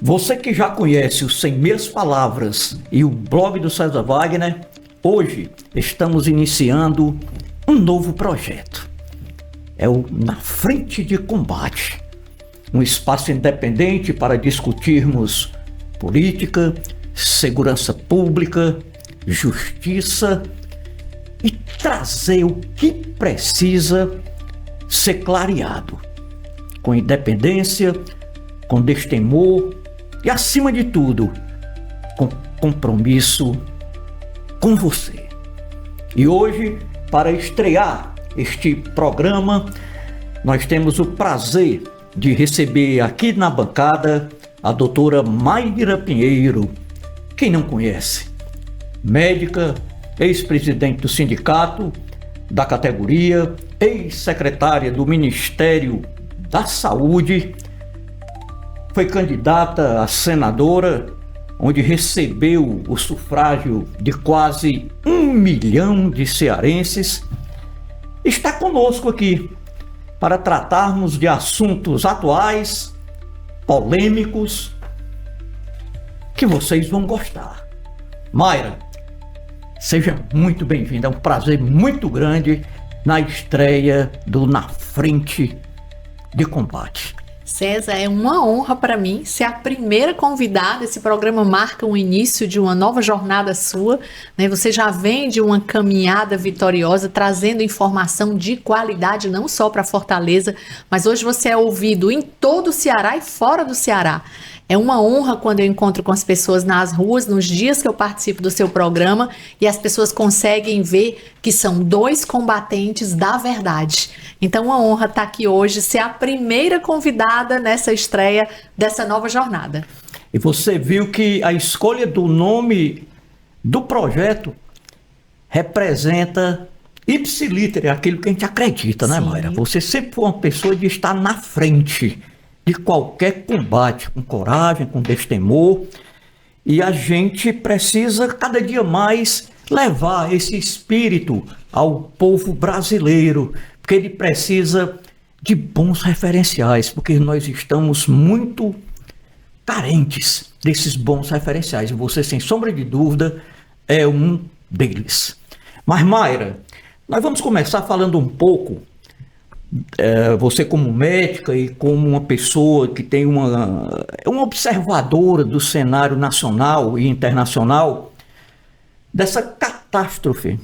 Você que já conhece o Sem Meias Palavras e o blog do César Wagner, hoje estamos iniciando um novo projeto. É o Na Frente de Combate, um espaço independente para discutirmos política, segurança pública, justiça e trazer o que precisa ser clareado, com independência, com destemor e, acima de tudo, com compromisso com você. E hoje, para estrear este programa, nós temos o prazer de receber aqui na bancada a doutora Mayra Pinheiro. Quem não conhece? Médica, ex-presidente do sindicato, da categoria, ex-secretária do Ministério da Saúde, foi candidata a senadora, onde recebeu o sufrágio de quase 1 milhão de cearenses. Está conosco aqui para tratarmos de assuntos atuais, polêmicos, que vocês vão gostar. Mayra, seja muito bem-vinda, é um prazer muito grande na estreia do Na Frente de Combate. César, é uma honra para mim ser a primeira convidada. Esse programa marca o início de uma nova jornada sua, né? Você já vem de uma caminhada vitoriosa, trazendo informação de qualidade, não só para Fortaleza, mas hoje você é ouvido em todo o Ceará e fora do Ceará. É uma honra quando eu encontro com as pessoas nas ruas, nos dias que eu participo do seu programa, e as pessoas conseguem ver que são dois combatentes da verdade. Então, uma honra estar aqui hoje, ser a primeira convidada nessa estreia dessa nova jornada. E você viu que a escolha do nome do projeto representa ipsiliter, aquilo que a gente acredita, né, Mayra? Você sempre foi uma pessoa de estar na frente de qualquer combate, com coragem, com destemor, e a gente precisa cada dia mais levar esse espírito ao povo brasileiro, porque ele precisa de bons referenciais, porque nós estamos muito carentes desses bons referenciais, e você, sem sombra de dúvida, é um deles. Mas, Mayra, nós vamos começar falando um pouco, você como médica e como uma pessoa que tem uma observadora do cenário nacional e internacional, dessa catástrofe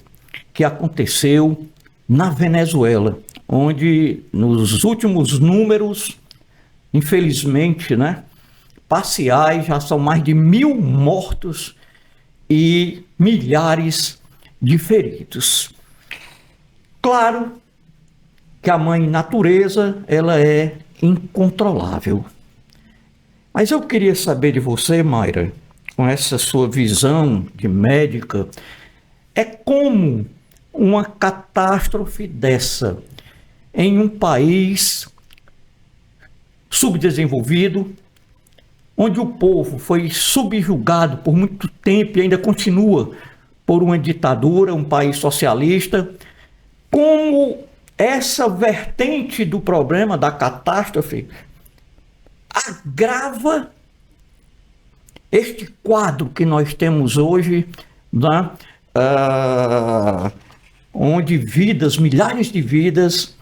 que aconteceu na Venezuela, onde nos últimos números, infelizmente, né, parciais, já são mais de 1.000 mortos e milhares de feridos. Claro que a mãe natureza, ela é incontrolável. Mas eu queria saber de você, Mayra, com essa sua visão de médica, é como uma catástrofe dessa em um país subdesenvolvido, onde o povo foi subjugado por muito tempo e ainda continua por uma ditadura, um país socialista, como essa vertente do problema da catástrofe agrava este quadro que nós temos hoje, né? Onde milhares de vidas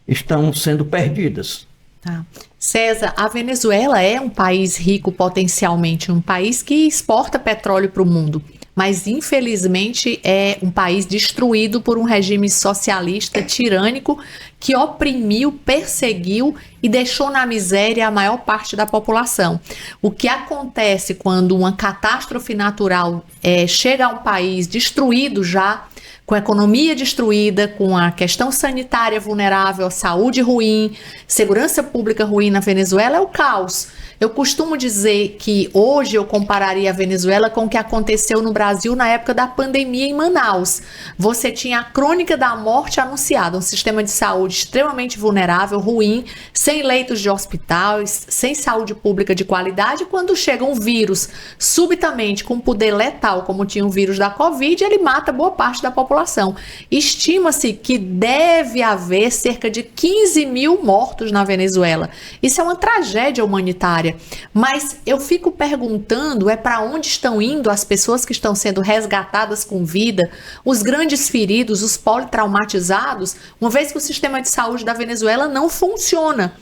estão sendo perdidas. Tá. César, a Venezuela é um país rico potencialmente, um país que exporta petróleo para o mundo, mas infelizmente é um país destruído por um regime socialista tirânico que oprimiu, perseguiu e deixou na miséria a maior parte da população. O que acontece quando uma catástrofe natural chega a um país destruído já, com a economia destruída, com a questão sanitária vulnerável, a saúde ruim, segurança pública ruim na Venezuela, é o caos. Eu costumo dizer que hoje eu compararia a Venezuela com o que aconteceu no Brasil na época da pandemia em Manaus. Você tinha a crônica da morte anunciada, um sistema de saúde extremamente vulnerável, ruim, sem leitos de hospitais, sem saúde pública de qualidade. Quando chega um vírus subitamente com poder letal, como tinha o vírus da Covid, ele mata boa parte da população. Estima-se que deve haver cerca de 15 mil mortos na Venezuela. Isso é uma tragédia humanitária. Mas eu fico perguntando, para onde estão indo as pessoas que estão sendo resgatadas com vida, os grandes feridos, os politraumatizados, uma vez que o sistema de saúde da Venezuela não funciona.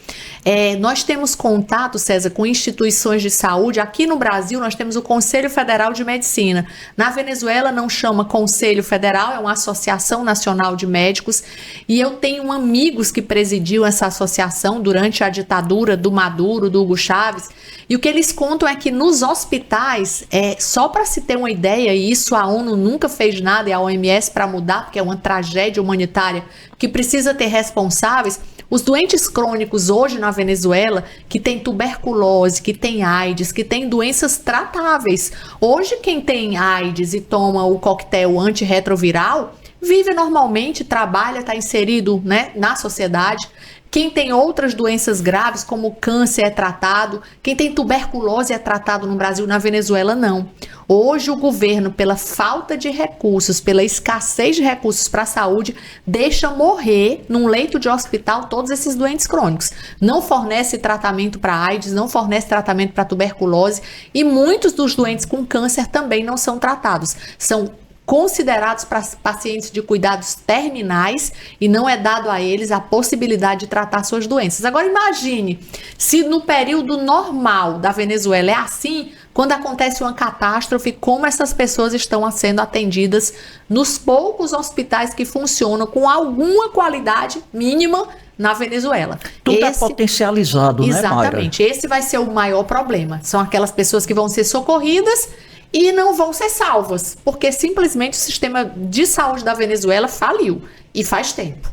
Nós temos contato, César, com instituições de saúde. Aqui no Brasil nós temos o Conselho Federal de Medicina. Na Venezuela não chama Conselho Federal, é uma Associação Nacional de Médicos, e eu tenho amigos que presidiam essa associação durante a ditadura do Maduro, do Hugo Chávez, e o que eles contam é que nos hospitais, só para se ter uma ideia, e isso a ONU nunca fez nada, e a OMS para mudar, porque é uma tragédia humanitária que precisa ter responsáveis. Os doentes crônicos hoje na Venezuela, que tem tuberculose, que tem AIDS, que tem doenças tratáveis. Hoje quem tem AIDS e toma o coquetel antirretroviral, vive normalmente, trabalha, está inserido, né, na sociedade. Quem tem outras doenças graves, como câncer, é tratado. Quem tem tuberculose é tratado no Brasil, na Venezuela não. Hoje o governo, pela falta de recursos, pela escassez de recursos para a saúde, deixa morrer num leito de hospital todos esses doentes crônicos. Não fornece tratamento para AIDS, não fornece tratamento para tuberculose, e muitos dos doentes com câncer também não são tratados. São considerados para pacientes de cuidados terminais e não é dado a eles a possibilidade de tratar suas doenças. Agora imagine se no período normal da Venezuela é assim, quando acontece uma catástrofe, como essas pessoas estão sendo atendidas nos poucos hospitais que funcionam com alguma qualidade mínima na Venezuela. Tudo é potencializado, né, Mayra? Exatamente, esse vai ser o maior problema. São aquelas pessoas que vão ser socorridas e não vão ser salvas, porque simplesmente o sistema de saúde da Venezuela faliu, e faz tempo.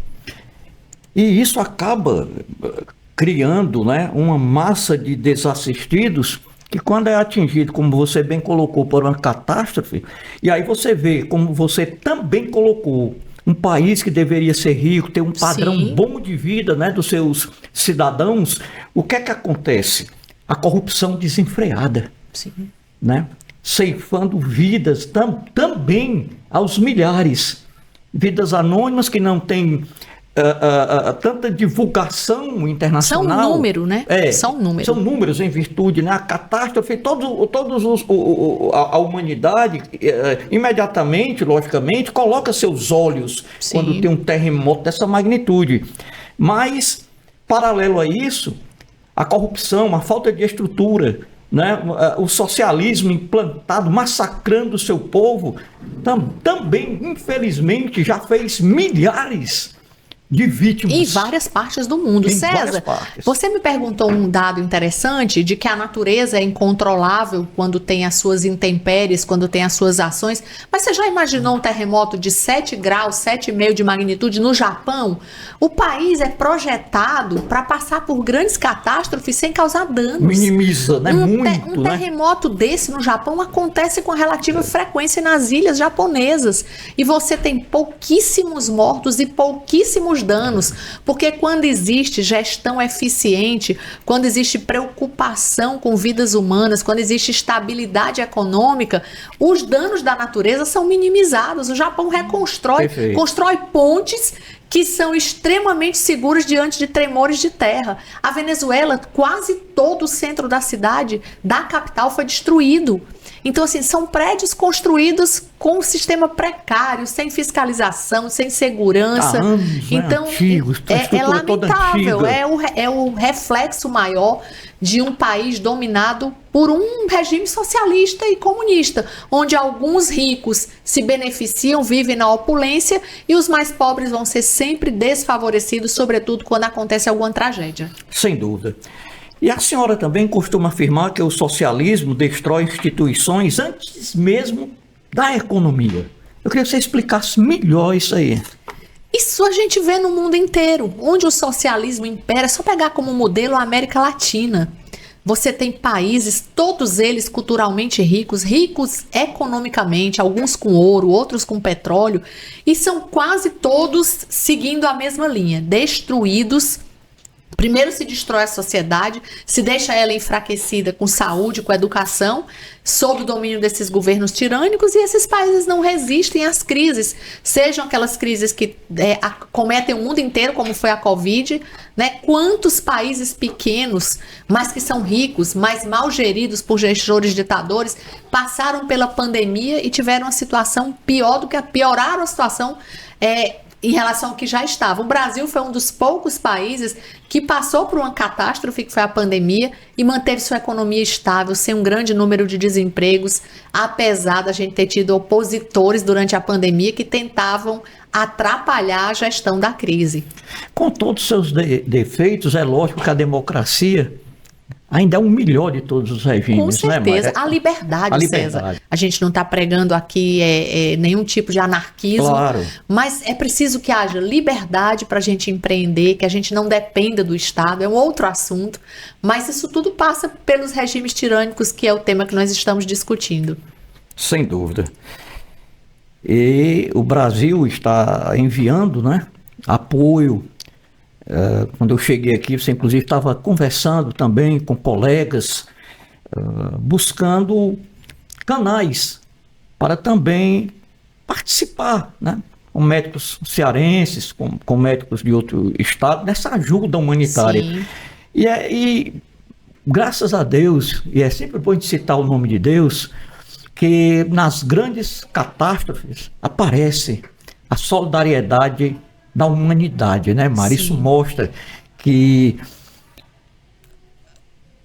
E isso acaba criando, né, uma massa de desassistidos que, quando é atingido, como você bem colocou, por uma catástrofe, e aí você vê, como você também colocou, um país que deveria ser rico, ter um padrão Sim. bom de vida, né, dos seus cidadãos, o que é que acontece? A corrupção desenfreada, Sim. né? Ceifando vidas também aos milhares. Vidas anônimas que não têm tanta divulgação internacional. São número, né? São números. São números em virtude, né? A catástrofe, a humanidade imediatamente, logicamente, coloca seus olhos Sim. quando tem um terremoto dessa magnitude. Mas, paralelo a isso, a corrupção, a falta de estrutura, né? O socialismo implantado, massacrando o seu povo, também, infelizmente, já fez milhares de vítimas. Em várias partes do mundo. César, você me perguntou um dado interessante de que a natureza é incontrolável quando tem as suas intempéries, quando tem as suas ações. Mas você já imaginou um terremoto de 7 graus, 7,5 de magnitude no Japão? O país é projetado para passar por grandes catástrofes sem causar danos. Minimiza, né? Um terremoto desse no Japão acontece com relativa frequência nas ilhas japonesas. E você tem pouquíssimos mortos e pouquíssimos danos, porque quando existe gestão eficiente, quando existe preocupação com vidas humanas, quando existe estabilidade econômica, os danos da natureza são minimizados. O Japão reconstrói, constrói pontes que são extremamente seguras diante de tremores de terra. A Venezuela, quase todo o centro da cidade, da capital, foi destruído. Então, assim, são prédios construídos com um sistema precário, sem sem segurança. Então, antigos, é lamentável, é o reflexo maior de um país dominado por um regime socialista e comunista, onde alguns ricos se beneficiam, vivem na opulência, e os mais pobres vão ser sempre desfavorecidos, sobretudo quando acontece alguma tragédia. Sem dúvida. E a senhora também costuma afirmar que o socialismo destrói instituições antes mesmo da economia. Eu queria que você explicasse melhor isso aí. Isso a gente vê no mundo inteiro, onde o socialismo impera. É só pegar como modelo a América Latina. Você tem países, todos eles culturalmente ricos, ricos economicamente, alguns com ouro, outros com petróleo, e são quase todos seguindo a mesma linha, destruídos. Primeiro se destrói a sociedade, se deixa ela enfraquecida com saúde, com educação, sob o domínio desses governos tirânicos, e esses países não resistem às crises, sejam aquelas crises que acometem o mundo inteiro, como foi a Covid, né? Quantos países pequenos, mas que são ricos, mas mal geridos por gestores ditadores, passaram pela pandemia e tiveram uma situação pior do que pioraram a situação em relação ao que já estava. O Brasil foi um dos poucos países que passou por uma catástrofe, que foi a pandemia, e manteve sua economia estável, sem um grande número de desempregos, apesar da gente ter tido opositores durante a pandemia que tentavam atrapalhar a gestão da crise. Com todos os seus defeitos, é lógico que a democracia ainda é o melhor de todos os regimes. Com certeza, né, a liberdade, César. A gente não está pregando aqui nenhum tipo de anarquismo, claro, mas é preciso que haja liberdade para a gente empreender, que a gente não dependa do Estado, é um outro assunto, mas isso tudo passa pelos regimes tirânicos, que é o tema que nós estamos discutindo. Sem dúvida. E o Brasil está enviando, né, apoio. Quando eu cheguei aqui, você inclusive estava conversando também com colegas, buscando canais para também participar, né, com médicos cearenses, com médicos de outro estado, nessa ajuda humanitária. Sim. E graças a Deus, e é sempre bom de citar o nome de Deus, que nas grandes catástrofes aparece a solidariedade da humanidade, né, Mari? Isso mostra que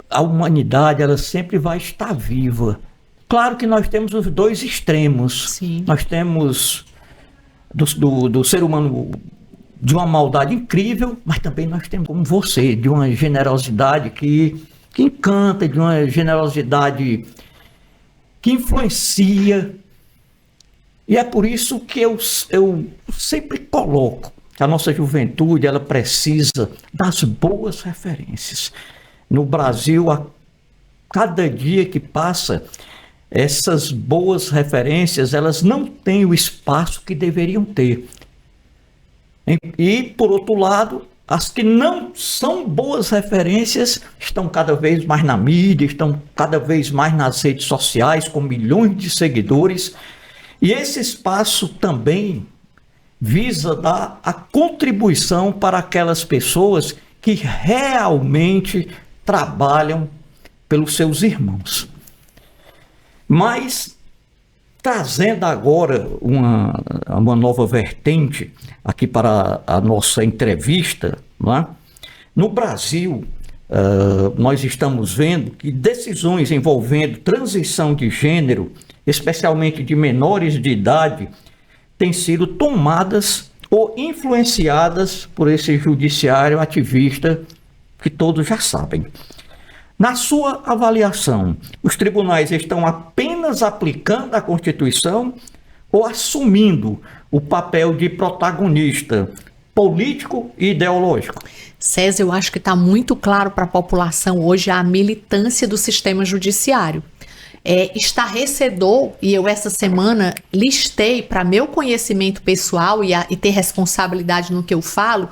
a humanidade, ela sempre vai estar viva. Claro que nós temos os dois extremos. Sim. Nós temos do ser humano de uma maldade incrível, mas também nós temos, como você, de uma generosidade que encanta, de uma generosidade que influencia. E é por isso que eu sempre coloco que a nossa juventude, ela precisa das boas referências. No Brasil, a cada dia que passa, essas boas referências, elas não têm o espaço que deveriam ter. E, por outro lado, as que não são boas referências estão cada vez mais na mídia, estão cada vez mais nas redes sociais, com milhões de seguidores. E esse espaço também visa dar a contribuição para aquelas pessoas que realmente trabalham pelos seus irmãos. Mas, trazendo agora uma nova vertente aqui para a nossa entrevista, não é? No Brasil, nós estamos vendo que decisões envolvendo transição de gênero, especialmente de menores de idade, têm sido tomadas ou influenciadas por esse judiciário ativista que todos já sabem. Na sua avaliação, os tribunais estão apenas aplicando a Constituição ou assumindo o papel de protagonista político e ideológico? César, eu acho que está muito claro para a população hoje a militância do sistema judiciário. Estarrecedor, e eu essa semana listei para meu conhecimento pessoal e ter responsabilidade no que eu falo,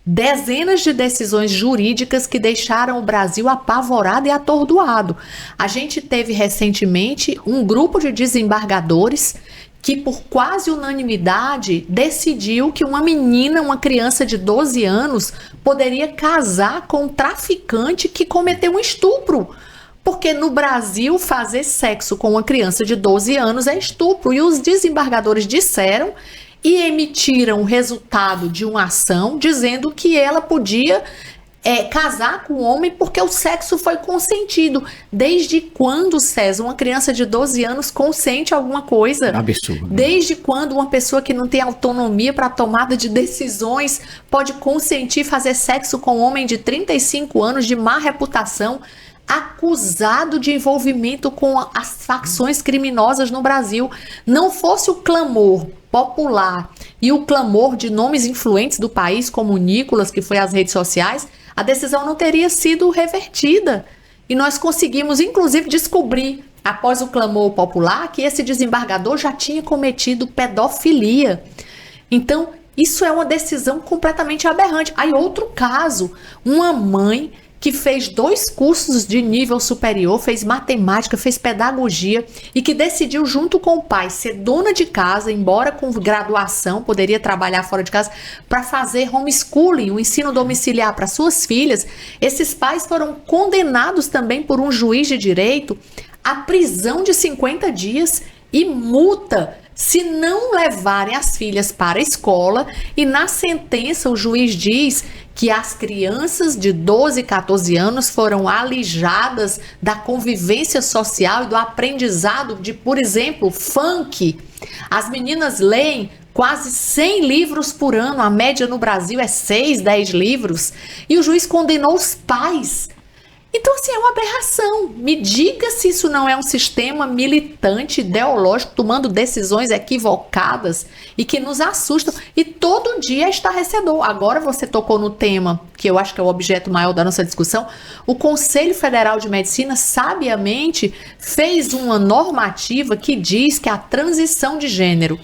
dezenas de decisões jurídicas que deixaram o Brasil apavorado e atordoado. A gente teve recentemente um grupo de desembargadores que, por quase unanimidade, decidiu que uma menina, uma criança de 12 anos, poderia casar com um traficante que cometeu um estupro. Porque no Brasil, fazer sexo com uma criança de 12 anos é estupro. E os desembargadores disseram e emitiram o resultado de uma ação dizendo que ela podia casar com o homem porque o sexo foi consentido. Desde quando, César, uma criança de 12 anos consente alguma coisa? Absurdo. Desde quando uma pessoa que não tem autonomia para a tomada de decisões pode consentir fazer sexo com um homem de 35 anos de má reputação, acusado de envolvimento com as facções criminosas no Brasil? Não fosse o clamor popular e o clamor de nomes influentes do país, como o Nicolas, que foi às redes sociais, a decisão não teria sido revertida. E nós conseguimos, inclusive, descobrir, após o clamor popular, que esse desembargador já tinha cometido pedofilia. Então, isso é uma decisão completamente aberrante. Aí, outro caso, uma mãe que fez 2 cursos de nível superior, fez matemática, fez pedagogia e que decidiu junto com o pai ser dona de casa, embora com graduação, poderia trabalhar fora de casa, para fazer homeschooling, o ensino domiciliar para suas filhas. Esses pais foram condenados também por um juiz de direito à prisão de 50 dias e multa se não levarem as filhas para a escola. E na sentença o juiz diz que as crianças de 12 e 14 anos foram alijadas da convivência social e do aprendizado de, por exemplo, funk. As meninas leem quase 100 livros por ano, a média no Brasil é 6, 10 livros, e o juiz condenou os pais. Então, assim, é uma aberração. Me diga se isso não é um sistema militante, ideológico, tomando decisões equivocadas e que nos assustam. E todo dia é estarrecedor. Agora você tocou no tema, que eu acho que é o objeto maior da nossa discussão. O Conselho Federal de Medicina, sabiamente, fez uma normativa que diz que a transição de gênero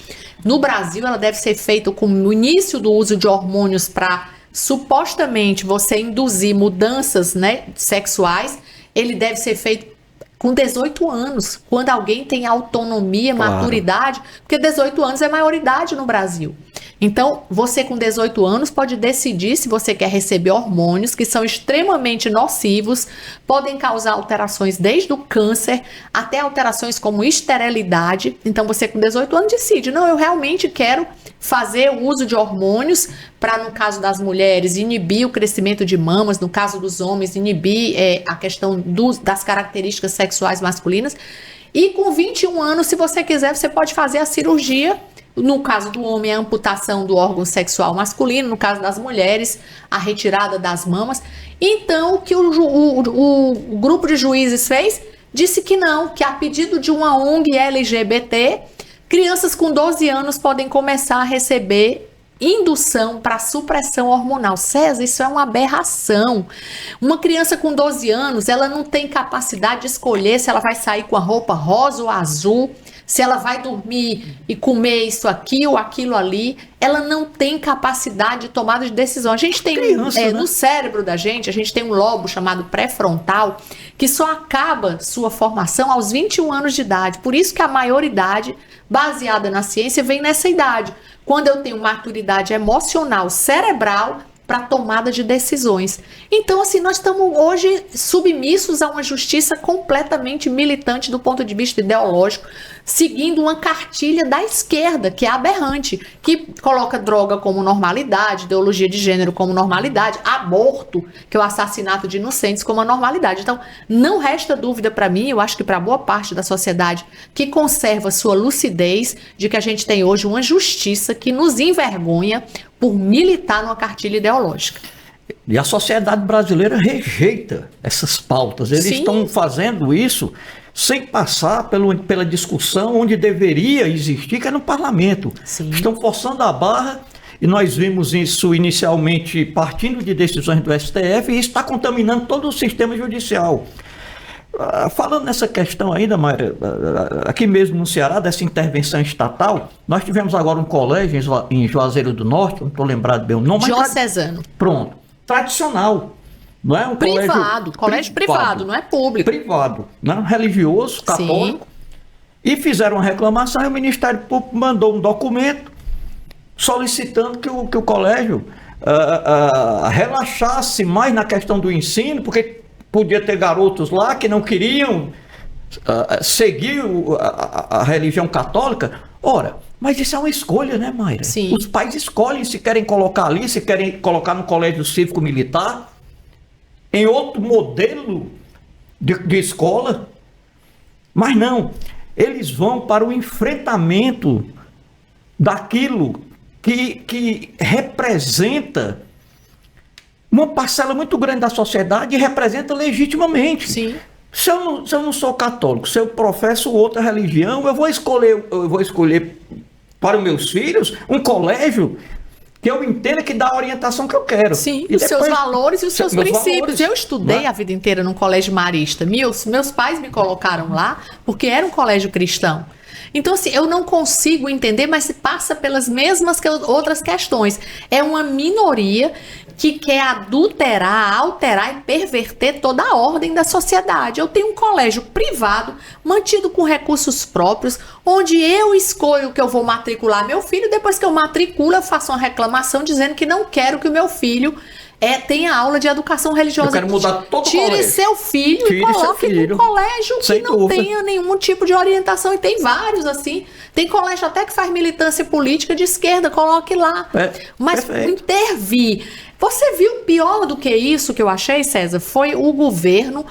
no Brasil, ela deve ser feita com o início do uso de hormônios para supostamente você induzir mudanças, né, sexuais. Ele deve ser feito com 18 anos, quando alguém tem autonomia, claro, maturidade, porque 18 anos é maioridade no Brasil. Então, você com 18 anos pode decidir se você quer receber hormônios que são extremamente nocivos, podem causar alterações desde o câncer até alterações como esterilidade. Então, você com 18 anos decide, não, eu realmente quero fazer o uso de hormônios para, no caso das mulheres, inibir o crescimento de mamas, no caso dos homens, inibir a questão das características sexuais masculinas. E com 21 anos, se você quiser, você pode fazer a cirurgia. No caso do homem, a amputação do órgão sexual masculino. No caso das mulheres, a retirada das mamas. Então, o que o grupo de juízes fez? Disse que não, que a pedido de uma ONG LGBT, crianças com 12 anos podem começar a receber indução para supressão hormonal. César, isso é uma aberração. Uma criança com 12 anos, ela não tem capacidade de escolher se ela vai sair com a roupa rosa ou azul, se ela vai dormir e comer isso aqui ou aquilo ali. Ela não tem capacidade de tomada de decisão. A gente tem no cérebro da gente, a gente tem um lobo chamado pré-frontal, que só acaba sua formação aos 21 anos de idade. Por isso que a maioridade, baseada na ciência, vem nessa idade, quando eu tenho maturidade emocional, cerebral, para tomada de decisões. Então, assim, nós estamos hoje submissos a uma justiça completamente militante do ponto de vista ideológico, seguindo uma cartilha da esquerda, que é aberrante, que coloca droga como normalidade, ideologia de gênero como normalidade, aborto, que é o assassinato de inocentes, como a normalidade. Então, não resta dúvida para mim, eu acho que para boa parte da sociedade que conserva sua lucidez, de que a gente tem hoje uma justiça que nos envergonha por militar numa cartilha ideológica. E a sociedade brasileira rejeita essas pautas. Eles estão fazendo isso sem passar pela discussão onde deveria existir, que é no parlamento. Sim. Estão forçando a barra, e nós vimos isso inicialmente partindo de decisões do STF, e isso está contaminando todo o sistema judicial. Falando nessa questão ainda, Mayra, aqui mesmo no Ceará, dessa intervenção estatal, nós tivemos agora um colégio em Juazeiro do Norte, não estou lembrado bem o nome. Diocesano. Pronto. Tradicional. Não é um colégio privado, não é público. Privado, né? Religioso, católico. Sim. E fizeram uma reclamação, e o Ministério Público mandou um documento solicitando que o colégio relaxasse mais na questão do ensino, porque podia ter garotos lá que não queriam seguir a religião católica. Ora, mas isso é uma escolha, né, Mayra? Sim. Os pais escolhem se querem colocar ali, se querem colocar no colégio cívico-militar, em outro modelo de escola. Mas não, eles vão para o enfrentamento daquilo que representa uma parcela muito grande da sociedade e representa legitimamente. Sim. Se eu não sou católico, se eu professo outra religião, eu vou escolher para os meus filhos um colégio que eu entenda que dá a orientação que eu quero. Sim, e os seus valores e os seus princípios. Eu estudei a vida inteira num colégio marista. Meus pais me colocaram lá porque era um colégio cristão. Então, assim, eu não consigo entender, mas se passa pelas mesmas outras questões. É uma minoria que quer adulterar, alterar e perverter toda a ordem da sociedade. Eu tenho um colégio privado, mantido com recursos próprios, onde eu escolho o que eu vou matricular meu filho. Depois que eu matriculo, eu faço uma reclamação dizendo que não quero que o meu filho tenha aula de educação religiosa. Eu quero mudar todo o colégio. Tire seu filho e coloque num colégio que não tenha nenhum tipo de orientação. E tem vários assim. Tem colégio até que faz militância política de esquerda, coloque lá. Mas intervir. Você viu pior do que isso que eu achei, César? Foi o governo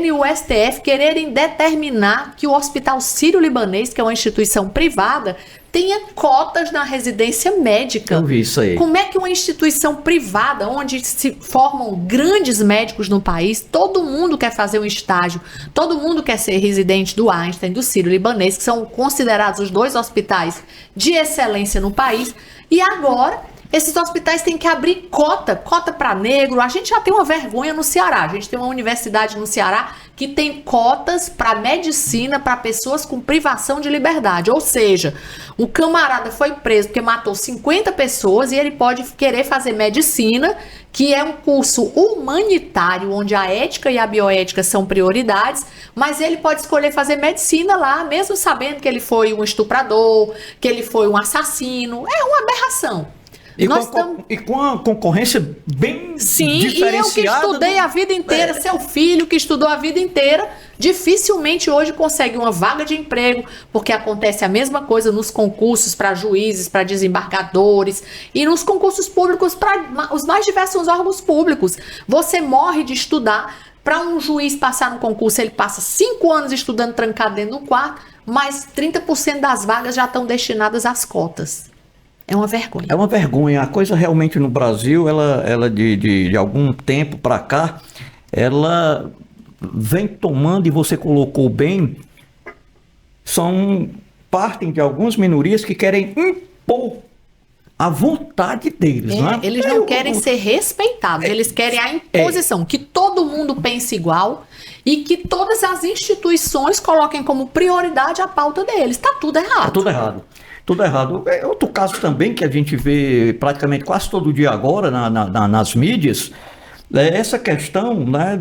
e o STF quererem determinar que o Hospital Sírio-Libanês, que é uma instituição privada, tenha cotas na residência médica. Eu vi isso aí. Como é que uma instituição privada, onde se formam grandes médicos no país, todo mundo quer fazer um estágio, todo mundo quer ser residente do Einstein, do Sírio-Libanês, que são considerados os 2 hospitais de excelência no país, e agora esses hospitais têm que abrir cota para negro. A gente já tem uma vergonha no Ceará. A gente tem uma universidade no Ceará que tem cotas para medicina para pessoas com privação de liberdade. Ou seja, o camarada foi preso porque matou 50 pessoas e ele pode querer fazer medicina, que é um curso humanitário, onde a ética e a bioética são prioridades, mas ele pode escolher fazer medicina lá, mesmo sabendo que ele foi um estuprador, que ele foi um assassino. É uma aberração. E com a concorrência bem diferenciada. E eu que estudei a vida inteira, seu filho que estudou a vida inteira, dificilmente hoje consegue uma vaga de emprego, porque acontece a mesma coisa nos concursos para juízes, para desembargadores e nos concursos públicos para os mais diversos órgãos públicos. Você morre de estudar. Para um juiz passar no concurso, ele passa 5 anos estudando trancado dentro do quarto, mas 30% das vagas já estão destinadas às cotas. É uma vergonha. É uma vergonha. A coisa realmente no Brasil, ela de algum tempo para cá, ela vem tomando, e você colocou bem, partem de algumas minorias que querem impor a vontade deles. Eles não querem ser respeitados, eles querem a imposição, que todo mundo pense igual e que todas as instituições coloquem como prioridade a pauta deles. Está tudo errado. Está tudo errado. Tudo errado. É outro caso também que a gente vê praticamente quase todo dia agora nas mídias, é essa questão, né,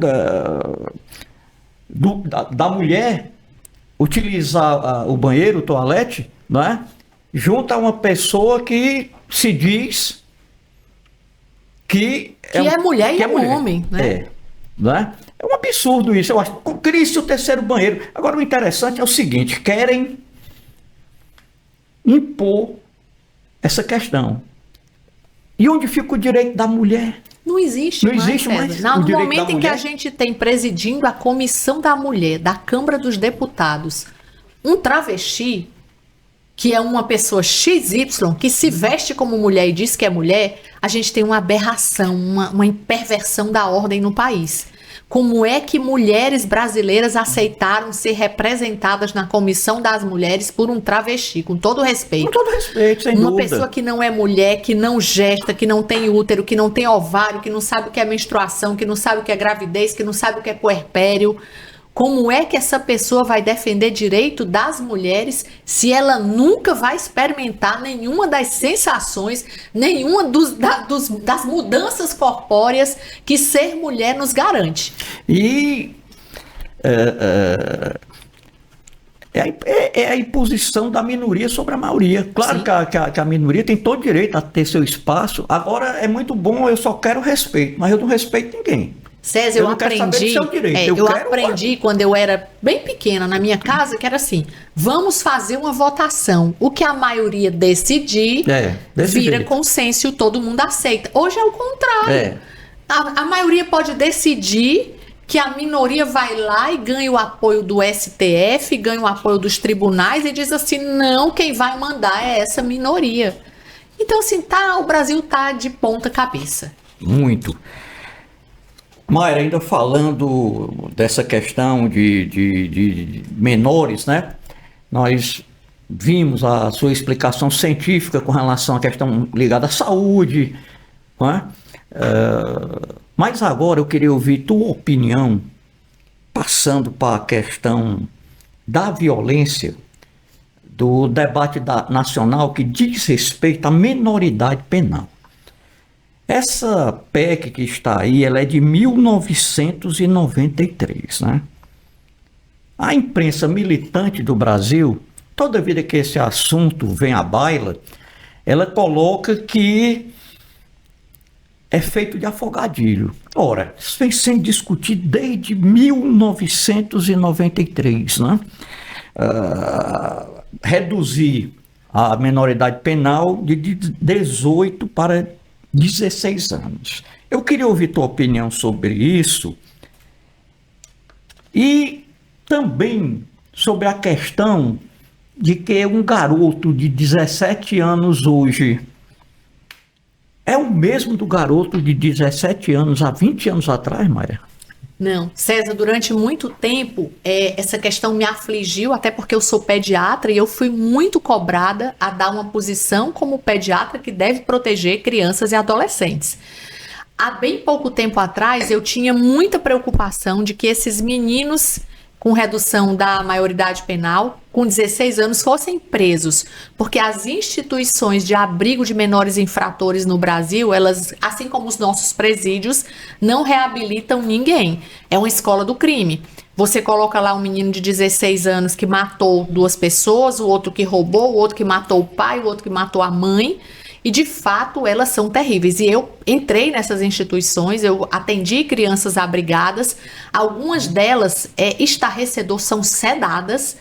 da mulher utilizar o banheiro, o toalete, né, junto a uma pessoa que se diz que é mulher e é um homem. Né? Né? É um absurdo isso. Eu acho. Crie-se o terceiro banheiro. Agora, o interessante é o seguinte: querem impor essa questão. E onde fica o direito da mulher? Não existe mais. No momento em que a gente tem presidindo a Comissão da Mulher da Câmara dos Deputados um travesti, que é uma pessoa XY, que se veste como mulher e diz que é mulher, a gente tem uma aberração, uma perversão da ordem no país. Como é que mulheres brasileiras aceitaram ser representadas na Comissão das Mulheres por um travesti, com todo respeito? Com todo respeito, sem dúvida. Uma pessoa que não é mulher, que não gesta, que não tem útero, que não tem ovário, que não sabe o que é menstruação, que não sabe o que é gravidez, que não sabe o que é puerpério. Como é que essa pessoa vai defender direito das mulheres se ela nunca vai experimentar nenhuma das sensações, nenhuma das mudanças corpóreas que ser mulher nos garante? E é a imposição da minoria sobre a maioria. Claro que a minoria tem todo direito a ter seu espaço. Agora, é muito bom, eu só quero respeito, mas eu não respeito ninguém. César, eu aprendi quando eu era bem pequena na minha casa, que era assim: vamos fazer uma votação. O que a maioria decidir vira consenso e todo mundo aceita. Hoje é o contrário. A maioria pode decidir que a minoria vai lá e ganha o apoio do STF, ganha o apoio dos tribunais e diz assim: não, quem vai mandar é essa minoria. Então, assim, o Brasil tá de ponta cabeça. Muito. Mayra, ainda falando dessa questão de menores, né? Nós vimos a sua explicação científica com relação à questão ligada à saúde, não é? Mas agora eu queria ouvir tua opinião, passando para a questão da violência, do debate nacional que diz respeito à minoridade penal. Essa PEC que está aí, ela é de 1993, né? A imprensa militante do Brasil, toda vida que esse assunto vem à baila, ela coloca que é feito de afogadilho. Ora, isso vem sendo discutido desde 1993, né? Reduzir a minoridade penal de 18 para 16 anos. Eu queria ouvir tua opinião sobre isso e também sobre a questão de que um garoto de 17 anos hoje é o mesmo do garoto de 17 anos há 20 anos atrás, Mayra? Não, César, durante muito tempo essa questão me afligiu, até porque eu sou pediatra e eu fui muito cobrada a dar uma posição como pediatra que deve proteger crianças e adolescentes. Há bem pouco tempo atrás eu tinha muita preocupação de que esses meninos com redução da maioridade penal, com 16 anos, fossem presos, porque as instituições de abrigo de menores infratores no Brasil, elas, assim como os nossos presídios, não reabilitam ninguém. É uma escola do crime. Você coloca lá um menino de 16 anos que matou 2 pessoas, o outro que roubou, o outro que matou o pai, o outro que matou a mãe, e de fato elas são terríveis. E eu entrei nessas instituições, eu atendi crianças abrigadas, algumas delas estarrecedor, são sedadas,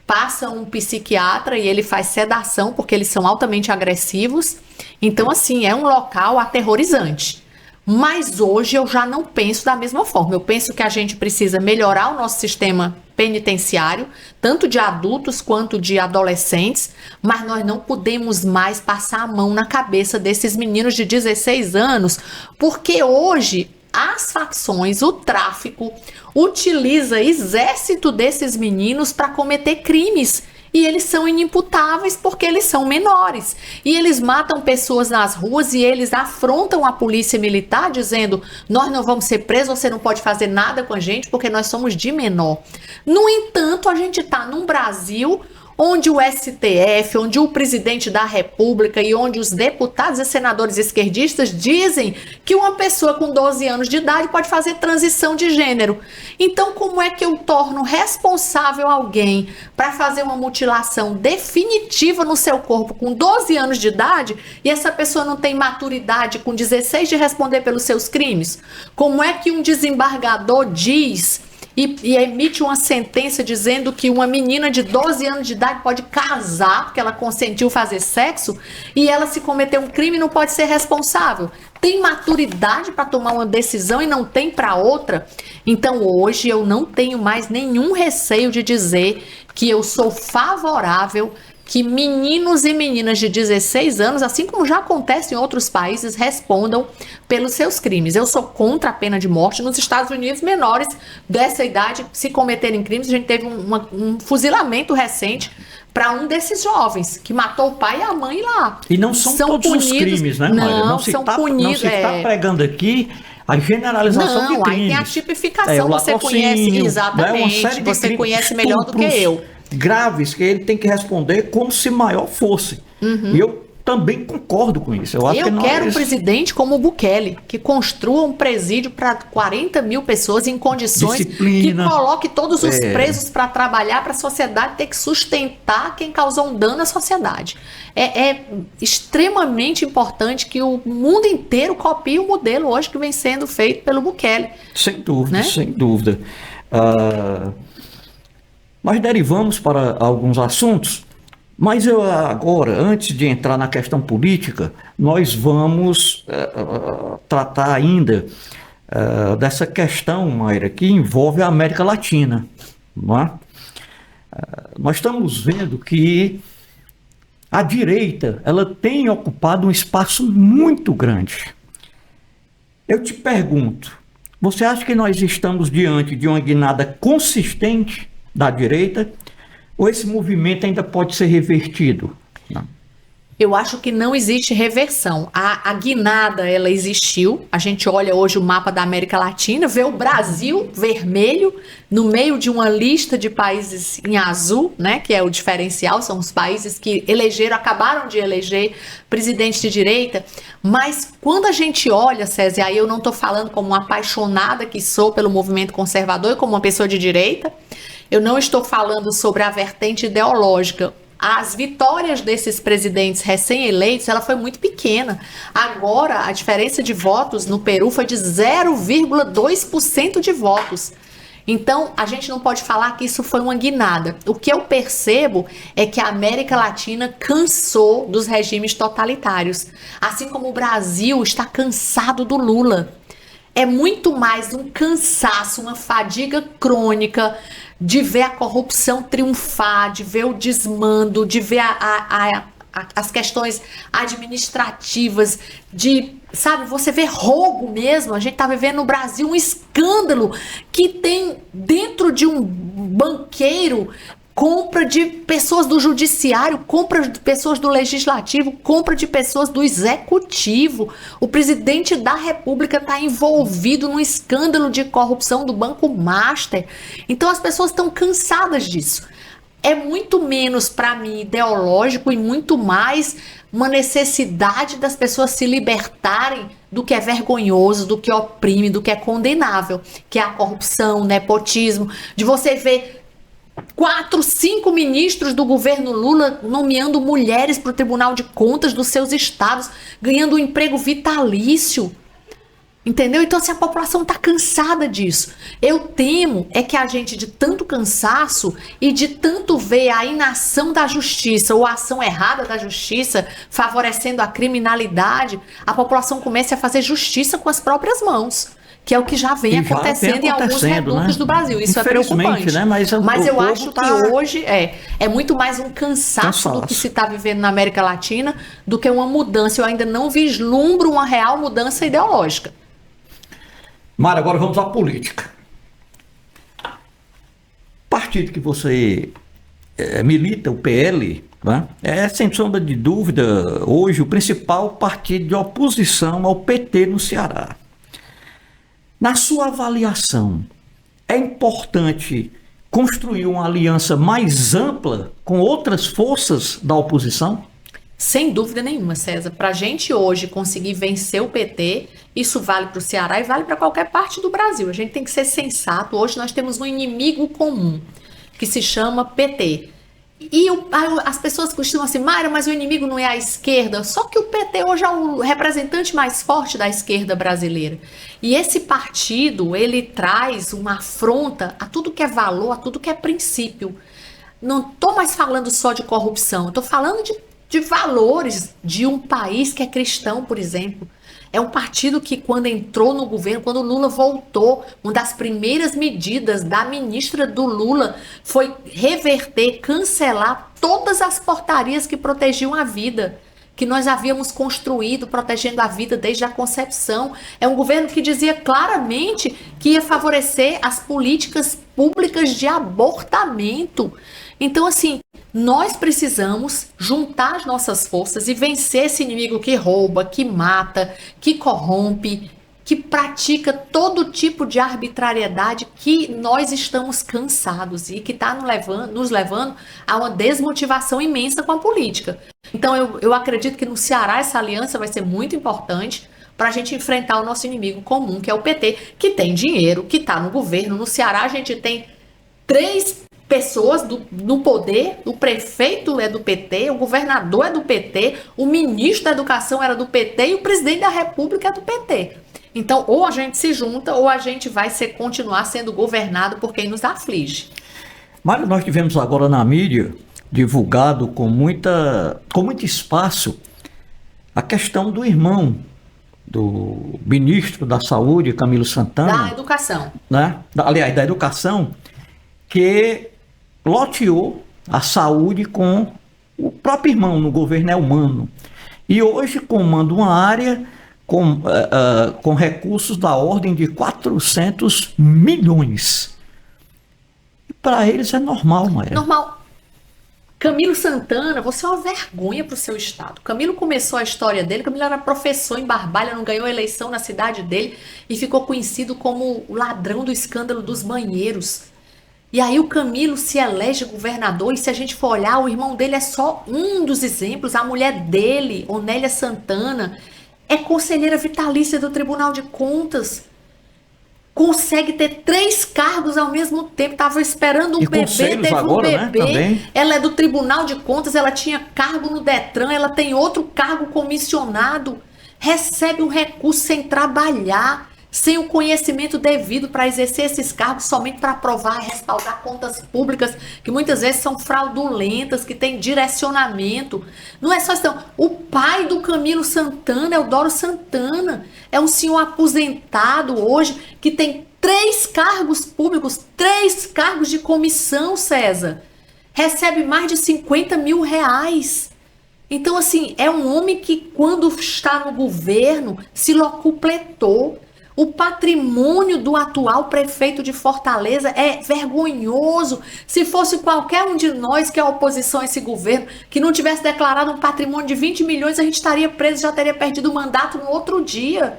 passa um psiquiatra e ele faz sedação porque eles são altamente agressivos. Então assim, é um local aterrorizante. Mas hoje eu já não penso da mesma forma. Eu penso que a gente precisa melhorar o nosso sistema penitenciário, tanto de adultos quanto de adolescentes, mas nós não podemos mais passar a mão na cabeça desses meninos de 16 anos, porque hoje as facções, o tráfico, utiliza exército desses meninos para cometer crimes. E eles são inimputáveis porque eles são menores. E eles matam pessoas nas ruas e eles afrontam a polícia militar dizendo: nós não vamos ser presos, você não pode fazer nada com a gente porque nós somos de menor. No entanto, a gente está num Brasil onde o STF, onde o presidente da República e onde os deputados e senadores esquerdistas dizem que uma pessoa com 12 anos de idade pode fazer transição de gênero. Então, como é que eu torno responsável alguém para fazer uma mutilação definitiva no seu corpo com 12 anos de idade e essa pessoa não tem maturidade com 16 de responder pelos seus crimes? Como é que um desembargador diz e emite uma sentença dizendo que uma menina de 12 anos de idade pode casar porque ela consentiu fazer sexo e ela, se cometer um crime, não pode ser responsável? Tem maturidade para tomar uma decisão e não tem para outra? Então hoje eu não tenho mais nenhum receio de dizer que eu sou favorável que meninos e meninas de 16 anos, assim como já acontece em outros países, respondam pelos seus crimes. Eu sou contra a pena de morte. Nos Estados Unidos, menores dessa idade, se cometerem crimes, a gente teve um fuzilamento recente para um desses jovens, que matou o pai e a mãe lá. E não são todos punidos, os crimes, né, Mayra? Não são punidos. Não se está pregando aqui a generalização de crimes. Aí tem a tipificação, você conhece, exatamente, né, você conhece melhor do que eu. Graves que ele tem que responder como se maior fosse. E eu também concordo com isso. Eu quero um presidente como o Bukele, que construa um presídio para 40 mil pessoas em condições, disciplina, que coloque todos os presos para trabalhar, para a sociedade ter que sustentar quem causou um dano à sociedade. É extremamente importante que o mundo inteiro copie o modelo hoje que vem sendo feito pelo Bukele. Sem dúvida, né? Sem dúvida. Nós derivamos para alguns assuntos, mas eu agora, antes de entrar na questão política, nós vamos tratar ainda dessa questão, Mayra, que envolve a América Latina. Não é? Nós estamos vendo que a direita ela tem ocupado um espaço muito grande. Eu te pergunto, você acha que nós estamos diante de uma guinada consistente da direita? Ou esse movimento ainda pode ser revertido? Não. Eu acho que não existe reversão. A guinada, ela existiu. A gente olha hoje o mapa da América Latina, vê o Brasil vermelho no meio de uma lista de países em azul, né? Que é o diferencial, são os países que acabaram de eleger presidente de direita. Mas quando a gente olha, César, aí eu não estou falando como uma apaixonada que sou pelo movimento conservador e como uma pessoa de direita, eu não estou falando sobre a vertente ideológica. As vitórias desses presidentes recém-eleitos, ela foi muito pequena. Agora, a diferença de votos no Peru foi de 0,2% de votos. Então, a gente não pode falar que isso foi uma guinada. O que eu percebo é que a América Latina cansou dos regimes totalitários. Assim como o Brasil está cansado do Lula. É muito mais um cansaço, uma fadiga crônica de ver a corrupção triunfar, de ver o desmando, de ver as questões administrativas, sabe, você vê roubo mesmo. A gente tá vivendo no Brasil um escândalo que tem dentro de um banqueiro compra de pessoas do judiciário, compra de pessoas do legislativo, compra de pessoas do executivo. O presidente da República está envolvido num escândalo de corrupção do Banco Master. Então as pessoas estão cansadas disso. É muito menos, para mim, ideológico e muito mais uma necessidade das pessoas se libertarem do que é vergonhoso, do que oprime, do que é condenável, que é a corrupção, o nepotismo, de você ver 4, 5 ministros do governo Lula nomeando mulheres para o Tribunal de Contas dos seus estados, ganhando um emprego vitalício. Entendeu? Então, assim, a população está cansada disso. Eu temo é que a gente, de tanto cansaço e de tanto ver a inação da justiça ou a ação errada da justiça favorecendo a criminalidade, a população comece a fazer justiça com as próprias mãos. Que é o que já vem acontecendo em alguns redutos, né, do Brasil. Isso é preocupante. Né? Mas eu acho que hoje é muito mais um cansaço do que se está vivendo na América Latina do que uma mudança. Eu ainda não vislumbro uma real mudança ideológica. Mara, agora vamos à política. Partido que você milita, o PL, né, é, sem sombra de dúvida, hoje o principal partido de oposição ao PT no Ceará. Na sua avaliação, é importante construir uma aliança mais ampla com outras forças da oposição? Sem dúvida nenhuma, César. Para a gente hoje conseguir vencer o PT, isso vale para o Ceará e vale para qualquer parte do Brasil. A gente tem que ser sensato. Hoje nós temos um inimigo comum, que se chama PT. E as pessoas costumam assim, Mayra, mas o inimigo não é a esquerda. Só que o PT hoje é o representante mais forte da esquerda brasileira. E esse partido, ele traz uma afronta a tudo que é valor, a tudo que é princípio. Não estou mais falando só de corrupção, estou falando de valores de um país que é cristão, por exemplo. É um partido que, quando entrou no governo, quando o Lula voltou, uma das primeiras medidas da ministra do Lula foi reverter, cancelar todas as portarias que protegiam a vida, que nós havíamos construído protegendo a vida desde a concepção. É um governo que dizia claramente que ia favorecer as políticas públicas de abortamento. Então, assim, nós precisamos juntar as nossas forças e vencer esse inimigo que rouba, que mata, que corrompe, que pratica todo tipo de arbitrariedade, que nós estamos cansados e que está nos levando a uma desmotivação imensa com a política. Então, eu acredito que no Ceará essa aliança vai ser muito importante para a gente enfrentar o nosso inimigo comum, que é o PT, que tem dinheiro, que está no governo. No Ceará a gente tem 3 pessoas no poder, o prefeito é do PT, o governador é do PT, o ministro da Educação era do PT e o presidente da República é do PT. Então, ou a gente se junta ou a gente vai continuar sendo governado por quem nos aflige. Mário, nós tivemos agora na mídia divulgado com muito espaço a questão do irmão do ministro da Saúde, Camilo Santana. Da Educação. Né? Aliás, da Educação, que loteou a saúde com o próprio irmão no governo Elmano. E hoje comanda uma área com recursos da ordem de 400 milhões. E para eles é normal, Maia. Normal. Camilo Santana, você é uma vergonha para o seu estado. Camilo começou a história dele, Camilo era professor em Barbalha, não ganhou eleição na cidade dele e ficou conhecido como o ladrão do escândalo dos banheiros. E aí o Camilo se elege governador e se a gente for olhar, o irmão dele é só um dos exemplos. A mulher dele, Onélia Santana, é conselheira vitalícia do Tribunal de Contas. Consegue ter 3 cargos ao mesmo tempo. Tava esperando um bebê, teve agora, um bebê. Né? Ela é do Tribunal de Contas, ela tinha cargo no Detran, ela tem outro cargo comissionado. Recebe um recurso sem trabalhar, sem o conhecimento devido para exercer esses cargos, somente para aprovar e respaldar contas públicas, que muitas vezes são fraudulentas, que têm direcionamento. Não é só isso. O pai do Camilo Santana é o Doro Santana. É um senhor aposentado hoje, que tem 3 cargos públicos, 3 cargos de comissão, César. Recebe mais de 50 mil reais. Então, assim, é um homem que, quando está no governo, se locupletou. O patrimônio do atual prefeito de Fortaleza é vergonhoso. Se fosse qualquer um de nós que é oposição a esse governo, que não tivesse declarado um patrimônio de 20 milhões, a gente estaria preso, já teria perdido o mandato no outro dia.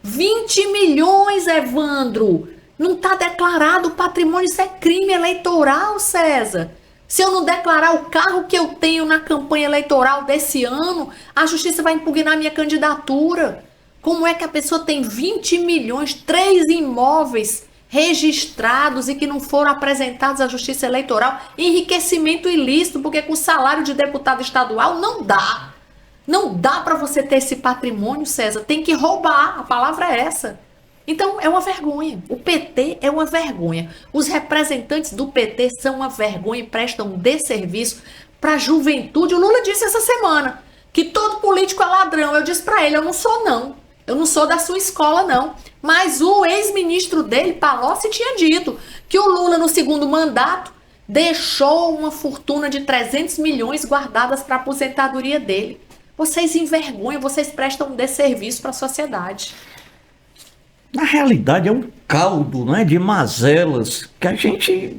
20 milhões, Evandro! Não está declarado o patrimônio, isso é crime eleitoral, César. Se eu não declarar o carro que eu tenho na campanha eleitoral desse ano, a justiça vai impugnar minha candidatura. Como é que a pessoa tem 20 milhões, 3 imóveis registrados e que não foram apresentados à Justiça Eleitoral? Enriquecimento ilícito, porque com salário de deputado estadual não dá. Não dá para você ter esse patrimônio, César. Tem que roubar, a palavra é essa. Então, é uma vergonha. O PT é uma vergonha. Os representantes do PT são uma vergonha e prestam um desserviço para a juventude. O Lula disse essa semana que todo político é ladrão. Eu disse para ele, eu não sou não. Eu não sou da sua escola, não. Mas o ex-ministro dele, Palocci, tinha dito que o Lula, no segundo mandato, deixou uma fortuna de 300 milhões guardadas para a aposentadoria dele. Vocês envergonham, vocês prestam um desserviço para a sociedade. Na realidade, é um caldo, né, de mazelas que a gente,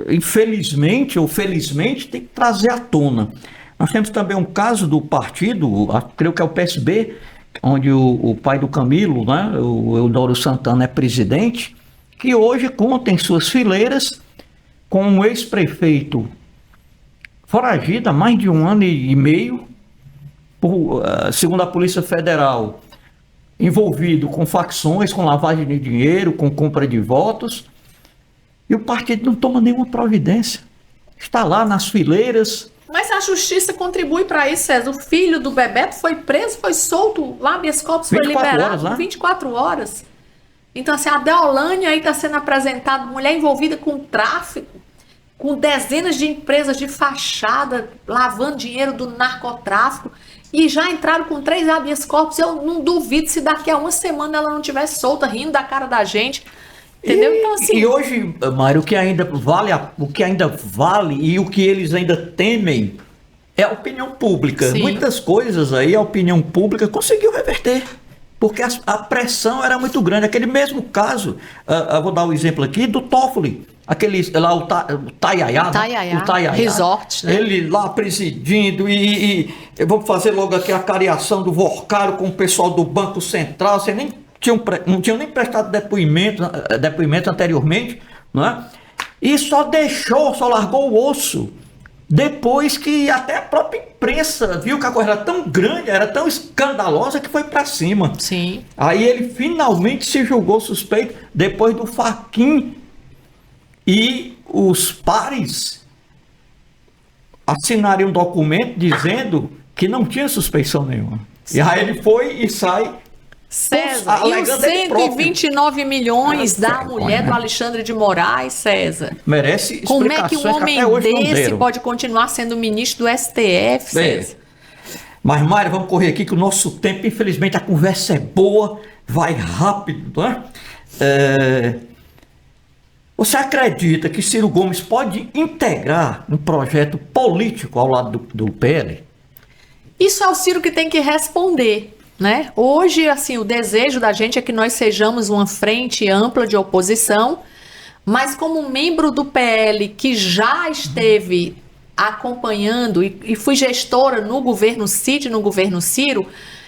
infelizmente ou felizmente, tem que trazer à tona. Nós temos também um caso do partido, creio que é o PSB, onde o pai do Camilo, né, o Eudoro Santana, é presidente, que hoje conta em suas fileiras com um ex-prefeito foragido há mais de 1 ano e meio, segundo a Polícia Federal, envolvido com facções, com lavagem de dinheiro, com compra de votos, e o partido não toma nenhuma providência. Está lá nas fileiras. Mas a justiça contribui para isso, César. O filho do Bebeto foi preso, foi solto, lá habeas corpus foi liberado por 24 horas. Então, assim, a Deolane aí está sendo apresentada, mulher envolvida com tráfico, com dezenas de empresas de fachada, lavando dinheiro do narcotráfico, e já entraram com 3 habeas corpus. Eu não duvido se daqui a 1 semana ela não estiver solta, rindo da cara da gente. Entendeu? Então, assim... E hoje, Mário, o que ainda vale e o que eles ainda temem é a opinião pública. Sim. Muitas coisas aí a opinião pública conseguiu reverter, porque a pressão era muito grande. Aquele mesmo caso, eu vou dar o exemplo aqui do Toffoli, aquele lá, o Tayaya, Resort, né? Ele lá presidindo e vamos fazer logo aqui a cariação do Vorcaro com o pessoal do Banco Central, você nem não tinham nem prestado depoimento anteriormente, não é? E só largou o osso depois que até a própria imprensa viu que a coisa era tão grande, era tão escandalosa que foi para cima. Sim. Aí ele finalmente se julgou suspeito depois do Fachin e os pares assinarem um documento dizendo que não tinha suspeição nenhuma. Sim. E aí ele foi e sai. César, e os 129 milhões da mulher do Alexandre de Moraes, César? Merece explicações. Como é que um homem desse pode continuar sendo ministro do STF, César? Mas, Mário, vamos correr aqui que o nosso tempo, infelizmente, a conversa é boa, vai rápido, né? Você acredita que Ciro Gomes pode integrar um projeto político ao lado do PL? Isso é o Ciro que tem que responder. Né? Hoje, assim, o desejo da gente é que nós sejamos uma frente ampla de oposição, mas como membro do PL que já esteve acompanhando e fui gestora no governo Cid, no governo Ciro,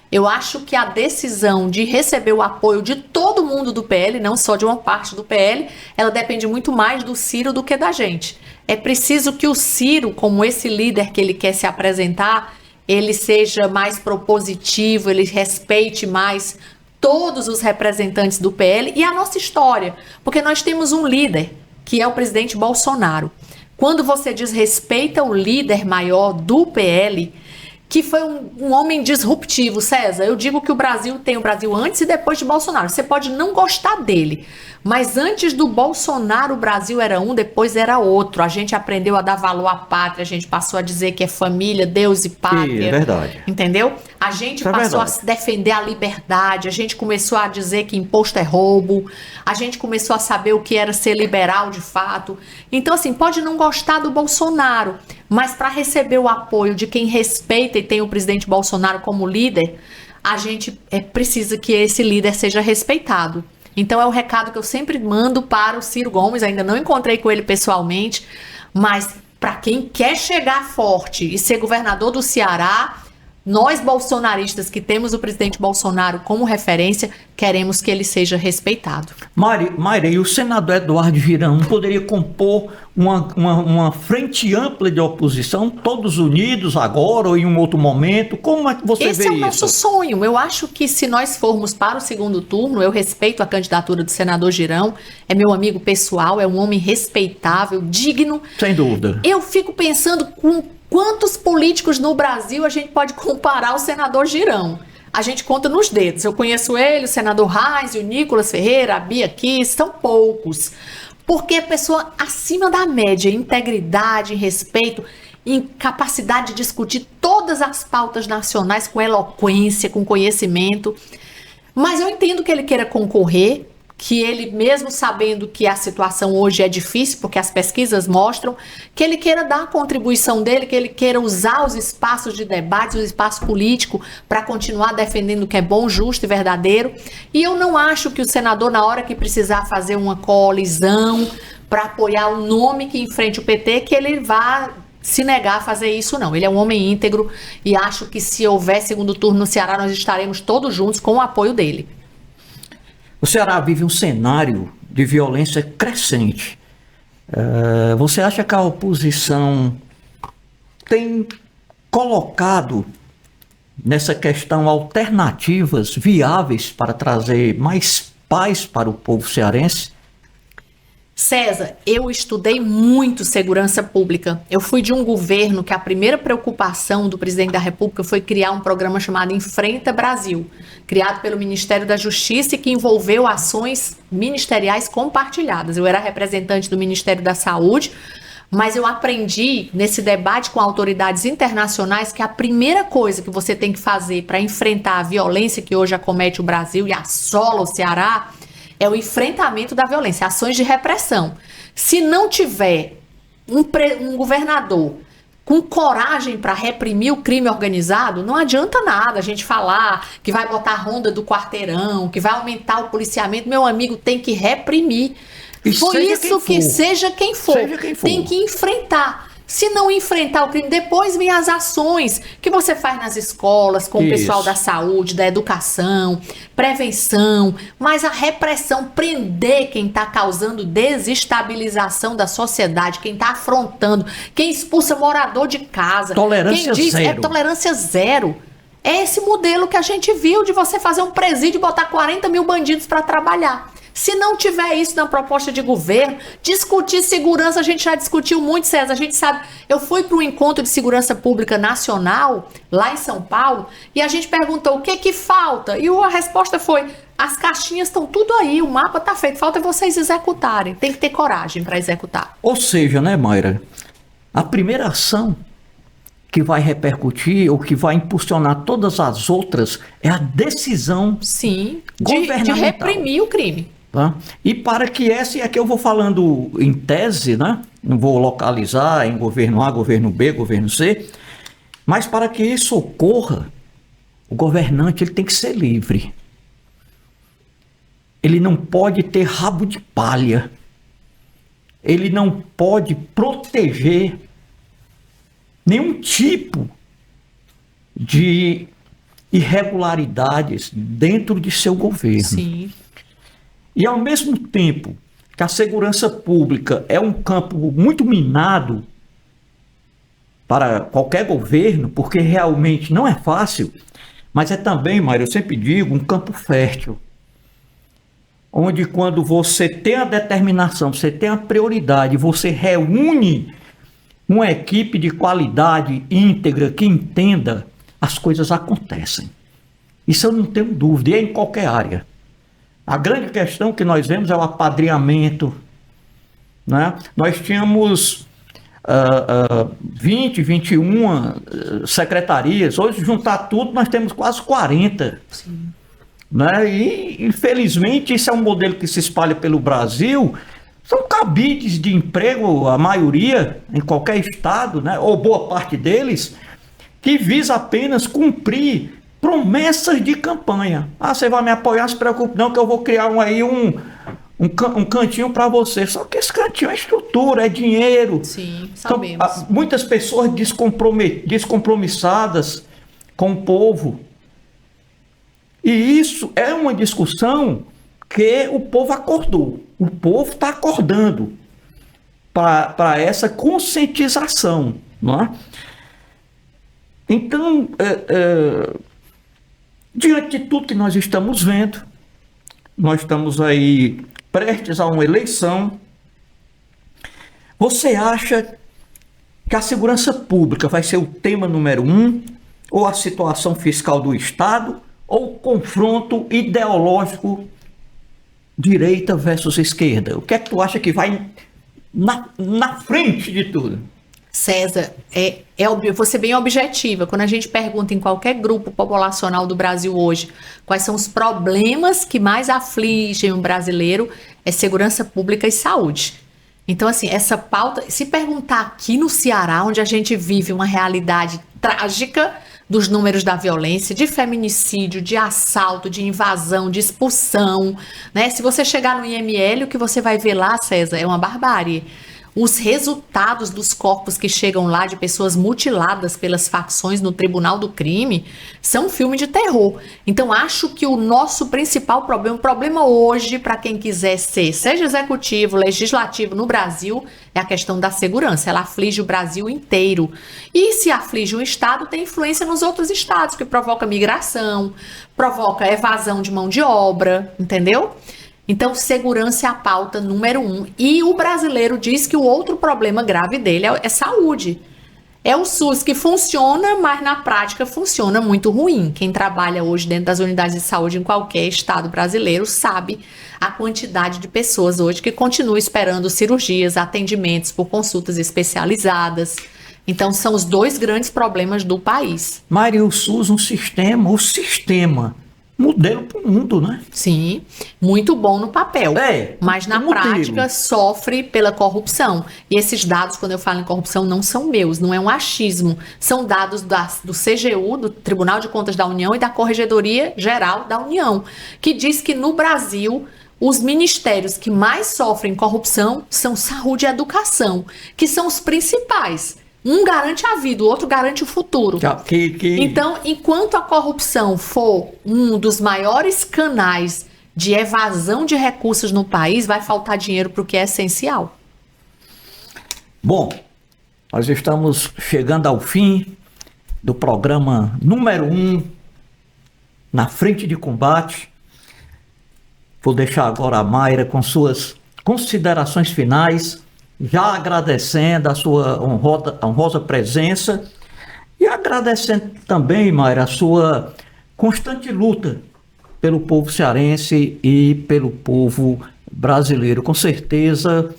eu acho que a decisão de receber o apoio de todo mundo do PL, não só de uma parte do PL, ela depende muito mais do Ciro do que da gente. É preciso que o Ciro, como esse líder que ele quer se apresentar, ele seja mais propositivo, ele respeite mais todos os representantes do PL e a nossa história, porque nós temos um líder, que é o presidente Bolsonaro. Quando você desrespeita o líder maior do PL, que foi um homem disruptivo, César, eu digo que o Brasil tem o Brasil antes e depois de Bolsonaro. Você pode não gostar dele, mas antes do Bolsonaro o Brasil era um, depois era outro. A gente aprendeu a dar valor à pátria, a gente passou a dizer que é família, Deus e pátria. É verdade. Entendeu? A gente passou a defender a liberdade, a gente começou a dizer que imposto é roubo, a gente começou a saber o que era ser liberal de fato. Então, assim, pode não gostar do Bolsonaro, mas para receber o apoio de quem respeita e tem o presidente Bolsonaro como líder, a gente precisa que esse líder seja respeitado. Então é o recado que eu sempre mando para o Ciro Gomes, ainda não encontrei com ele pessoalmente, mas para quem quer chegar forte e ser governador do Ceará, nós bolsonaristas que temos o presidente Bolsonaro como referência, queremos que ele seja respeitado. Mayra, e o senador Eduardo Girão poderia compor uma frente ampla de oposição, todos unidos agora ou em um outro momento? Como é que você vê isso? Esse é o nosso sonho. Eu acho que se nós formos para o segundo turno, eu respeito a candidatura do senador Girão, é meu amigo pessoal, é um homem respeitável, digno. Sem dúvida. Eu fico pensando com quantos políticos no Brasil a gente pode comparar ao senador Girão. A gente conta nos dedos. Eu conheço ele, o senador Reis, o Nicolas Ferreira, a Bia Kiss, são poucos. Porque a pessoa acima da média, integridade, respeito, em capacidade de discutir todas as pautas nacionais com eloquência, com conhecimento. Mas eu entendo que ele queira concorrer, que ele, mesmo sabendo que a situação hoje é difícil, porque as pesquisas mostram, que ele queira dar a contribuição dele, que ele queira usar os espaços de debate, o espaço político, para continuar defendendo o que é bom, justo e verdadeiro. E eu não acho que o senador, na hora que precisar fazer uma coalizão para apoiar um nome que enfrente o PT, que ele vá se negar a fazer isso, não. Ele é um homem íntegro e acho que se houver segundo turno no Ceará, nós estaremos todos juntos com o apoio dele. O Ceará vive um cenário de violência crescente. Você acha que a oposição tem colocado nessa questão alternativas viáveis para trazer mais paz para o povo cearense? César, eu estudei muito segurança pública. Eu fui de um governo que a primeira preocupação do presidente da República foi criar um programa chamado Enfrenta Brasil, criado pelo Ministério da Justiça e que envolveu ações ministeriais compartilhadas. Eu era representante do Ministério da Saúde, mas eu aprendi nesse debate com autoridades internacionais que a primeira coisa que você tem que fazer para enfrentar a violência que hoje acomete o Brasil e assola o Ceará é o enfrentamento da violência, ações de repressão. Se não tiver um governador com coragem para reprimir o crime organizado, não adianta nada a gente falar que vai botar a ronda do quarteirão, que vai aumentar o policiamento. Meu amigo, tem que reprimir. Foi isso que seja quem for, tem que enfrentar. Se não enfrentar o crime, depois vem as ações que você faz nas escolas, com o pessoal da saúde, da educação, prevenção, mas a repressão, prender quem está causando desestabilização da sociedade, quem está afrontando, quem expulsa morador de casa. Tolerância quem diz, zero. É tolerância zero. É esse modelo que a gente viu de você fazer um presídio e botar 40 mil bandidos para trabalhar. Se não tiver isso na proposta de governo, discutir segurança, a gente já discutiu muito, César, a gente sabe. Eu fui para um encontro de segurança pública nacional, lá em São Paulo, e a gente perguntou o que falta, e a resposta foi, as caixinhas estão tudo aí, o mapa está feito, falta vocês executarem, tem que ter coragem para executar. Ou seja, né, Mayra, a primeira ação que vai repercutir ou que vai impulsionar todas as outras é a decisão de reprimir o crime. Tá? E para que essa, e aqui eu vou falando em tese, né? Não vou localizar em governo A, governo B, governo C, mas para que isso ocorra, o governante ele tem que ser livre. Ele não pode ter rabo de palha. Ele não pode proteger nenhum tipo de irregularidades dentro de seu governo. Sim. E ao mesmo tempo que a segurança pública é um campo muito minado para qualquer governo, porque realmente não é fácil, mas é também, Mário, eu sempre digo, um campo fértil. Onde quando você tem a determinação, você tem a prioridade, você reúne uma equipe de qualidade íntegra que entenda, as coisas acontecem. Isso eu não tenho dúvida, e é em qualquer área. A grande questão que nós vemos é o apadrinhamento, né? Nós tínhamos 20, 21 secretarias, hoje juntar tudo nós temos quase 40. Sim. Né? E infelizmente isso é um modelo que se espalha pelo Brasil. São cabides de emprego, a maioria, em qualquer estado, né? Ou boa parte deles, que visa apenas cumprir promessas de campanha. Ah, você vai me apoiar, não se preocupe não, que eu vou criar um cantinho para você. Só que esse cantinho é estrutura, é dinheiro. Sim, sabemos. Então, muitas pessoas descompromissadas com o povo. E isso é uma discussão que o povo acordou. O povo está acordando para essa conscientização. Não é? Então, diante de tudo que nós estamos vendo, nós estamos aí prestes a uma eleição. Você acha que a segurança pública vai ser o tema número 1, ou a situação fiscal do Estado, ou o confronto ideológico direita versus esquerda? O que é que tu acha que vai na frente de tudo? César, vou ser bem objetiva. Quando a gente pergunta em qualquer grupo populacional do Brasil hoje quais são os problemas que mais afligem o brasileiro, é segurança pública e saúde. Então, assim, essa pauta, se perguntar aqui no Ceará, onde a gente vive uma realidade trágica dos números da violência, de feminicídio, de assalto, de invasão, de expulsão, né? Se você chegar no IML, o que você vai ver lá, César, é uma barbárie. Os resultados dos corpos que chegam lá de pessoas mutiladas pelas facções no tribunal do crime são um filme de terror. Então acho que o nosso principal problema, o problema hoje para quem quiser ser, seja executivo, legislativo no Brasil, é a questão da segurança. Ela aflige o Brasil inteiro. E se aflige um estado, tem influência nos outros estados, que provoca migração, provoca evasão de mão de obra, entendeu? Então, segurança é a pauta número 1. E o brasileiro diz que o outro problema grave dele é saúde. É o SUS que funciona, mas na prática funciona muito ruim. Quem trabalha hoje dentro das unidades de saúde em qualquer estado brasileiro sabe a quantidade de pessoas hoje que continuam esperando cirurgias, atendimentos por consultas especializadas. Então, são os dois grandes problemas do país. Mário, o SUS, o sistema modelo para o mundo, né? Sim, muito bom no papel, mas na prática sofre pela corrupção. E esses dados, quando eu falo em corrupção, não são meus, não é um achismo. São dados do CGU, do Tribunal de Contas da União e da Corregedoria Geral da União, que diz que no Brasil os ministérios que mais sofrem corrupção são saúde e educação, que são os principais. Um garante a vida, o outro garante o futuro. Então, enquanto a corrupção for um dos maiores canais de evasão de recursos no país, vai faltar dinheiro para o que é essencial. Bom, nós estamos chegando ao fim do programa número 1, Na Frente de Combate. Vou deixar agora a Mayra com suas considerações finais, já agradecendo a sua honrosa presença e agradecendo também, Mayra, a sua constante luta pelo povo cearense e pelo povo brasileiro. Com certeza,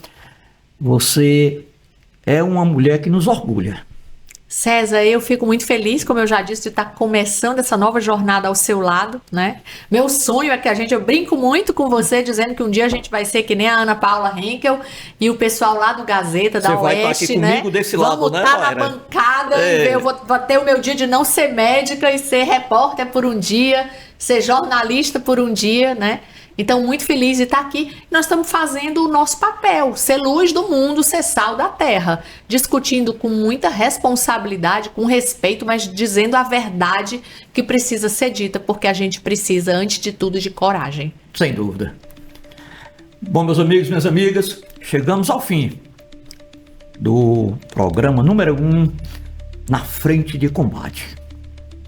você é uma mulher que nos orgulha. César, eu fico muito feliz, como eu já disse, de estar começando essa nova jornada ao seu lado, né? Meu sonho é que eu brinco muito com você, dizendo que um dia a gente vai ser que nem a Ana Paula Henkel e o pessoal lá do Gazeta, da Oeste, né? Vamos estar na bancada e eu vou ter o meu dia de não ser médica e ser repórter por um dia, ser jornalista por um dia, né? Então, muito feliz de estar aqui. Nós estamos fazendo o nosso papel, ser luz do mundo, ser sal da terra, discutindo com muita responsabilidade, com respeito, mas dizendo a verdade que precisa ser dita, porque a gente precisa, antes de tudo, de coragem. Sem dúvida. Bom, meus amigos, minhas amigas, chegamos ao fim do programa número 1, Na Frente de Combate.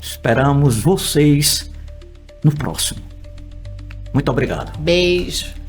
Esperamos vocês no próximo. Muito obrigado. Beijo.